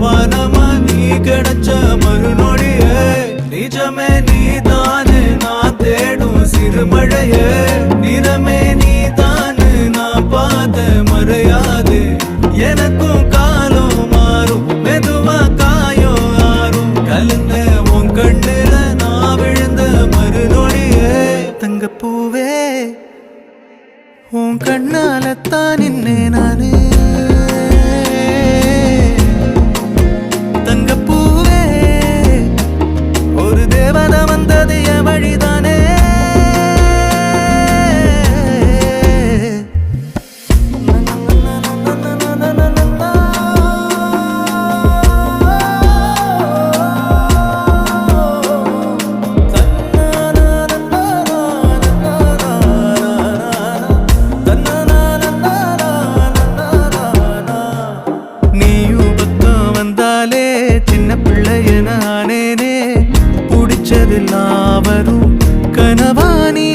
வானமா நீ கிடைச்ச மறுநொடியே நிஜமே நீதானு நான் தேடும் சிறுமழையே நிறமே நீதானு நான் பார்த்த மறையாது எனக்கும் காலம் மாறும் மெதுவா காயம் ஆறும் கலந்த உன் கண்ணுல நான் விழுந்த மறுநொடியே தங்கப்பூவே உன் கண்ணாலத்தான் நின்னே நானே தங்கப்பூவே ஒரு தேவதை வந்தது என் வழிதானே சின்ன பிள்ளைய நானேனே பிடிச்சதெல்லாம் வரும் கனவானி